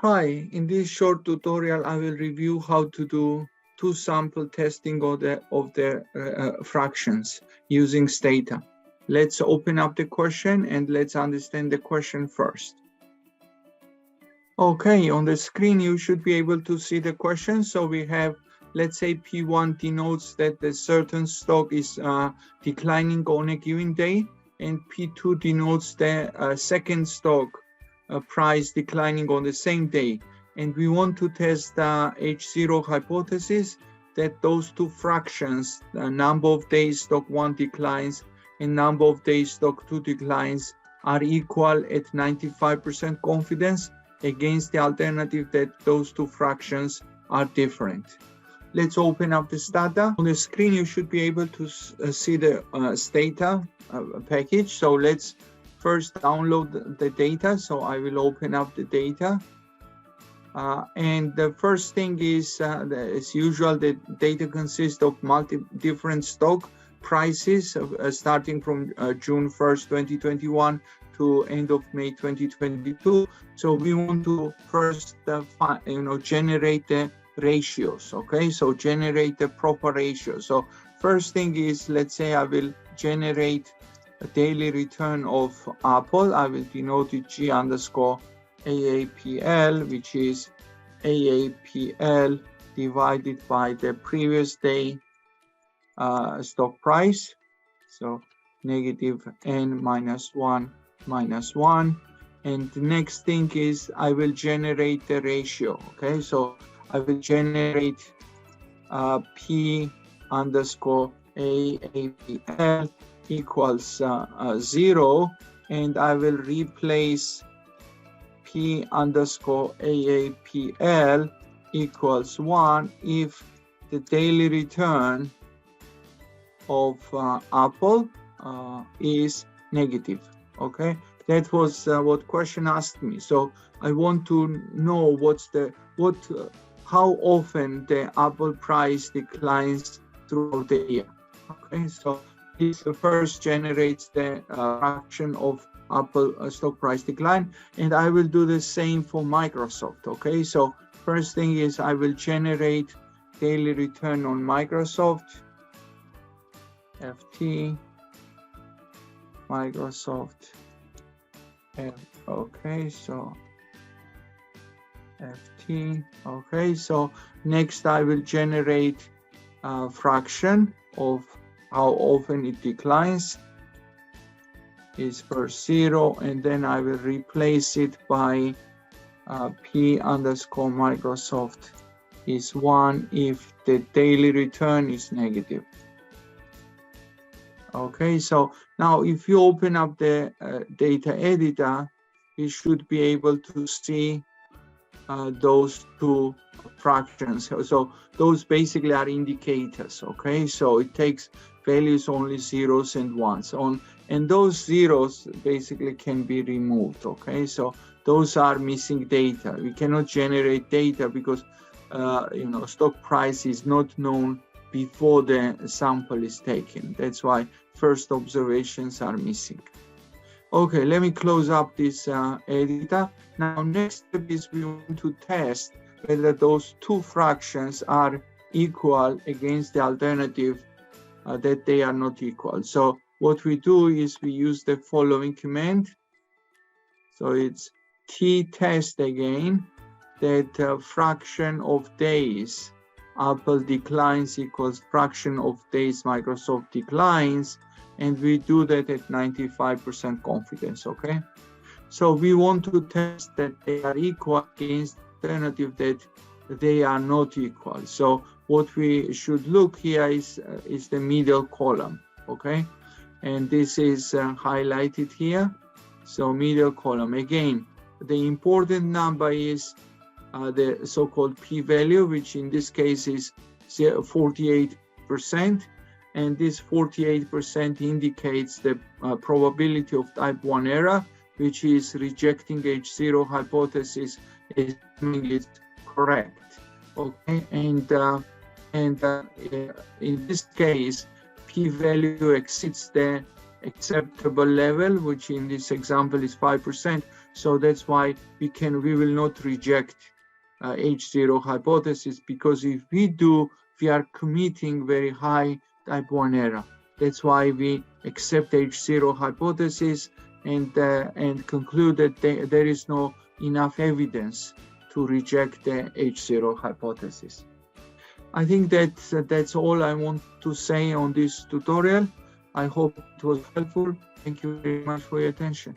Hi, in this short tutorial, I will review how to do two-sample testing of the fractions using STATA. Let's open up the question and let's understand the question first. Okay, on the screen, you should be able to see the question. So we have, let's say P1 denotes that the certain stock is declining on a given day, and P2 denotes the second stock price declining on the same day. And we want to test the H0 hypothesis that those two fractions, the number of days stock 1 declines and number of days stock 2 declines, are equal at 95% confidence against the alternative that those two fractions are different. Let's open up the STATA. On the screen, you should be able to see the STATA package. So let's first download the data. So I will open up the data. And the first thing is, as usual, the data consists of different stock prices starting from June 1st, 2021 to end of May 2022. So we want to first generate the ratios. Okay, so generate the proper ratio. So first thing is, let's say I will generate a daily return of Apple. I will denote it G underscore AAPL, which is AAPL divided by the previous day stock price. So negative N minus 1 minus 1. And the next thing is I will generate the ratio. Okay, so I will generate P underscore AAPL equals 0, and I will replace P underscore AAPL equals 1 if the daily return of Apple is negative. Okay, that was what question asked me. So I want to know how often the Apple price declines throughout the year. Okay, so this first generates the fraction of Apple stock price decline, and I will do the same for Microsoft. Okay, so first thing is I will generate daily return on Microsoft, FT, Microsoft, okay, so FT, okay, so next I will generate a fraction of how often it declines, is first 0, and then I will replace it by P underscore Microsoft is 1 if the daily return is negative. Okay, so now if you open up the data editor, you should be able to see those two fractions. So those basically are indicators. Okay, so it takes values only zeros and ones on, and those zeros basically can be removed. Okay, so those are missing data. We cannot generate data because stock price is not known before the sample is taken. That's why first observations are missing. Okay, let me close up this editor. Now next step is we want to test whether those two fractions are equal against the alternative that they are not equal. So what we do is we use the following command. So it's t-test again, that fraction of days Apple declines equals fraction of days Microsoft declines, and we do that at 95% confidence. Okay, so we want to test that they are equal against the alternative that they are not equal. So what we should look here is the middle column. Okay, and this is highlighted here. So middle column, again, the important number is the so-called p-value, which in this case is 48%, and this 48% indicates the probability of type 1 error, which is rejecting H0 hypothesis, assuming it's correct. Okay, and in this case, p-value exceeds the acceptable level, which in this example is 5%. So that's why we will not reject H0 hypothesis, because if we do, we are committing very high type 1 error. That's why we accept H0 hypothesis and conclude that there is no enough evidence to reject the H0 hypothesis. I think that's all I want to say on this tutorial. I hope it was helpful. Thank you very much for your attention.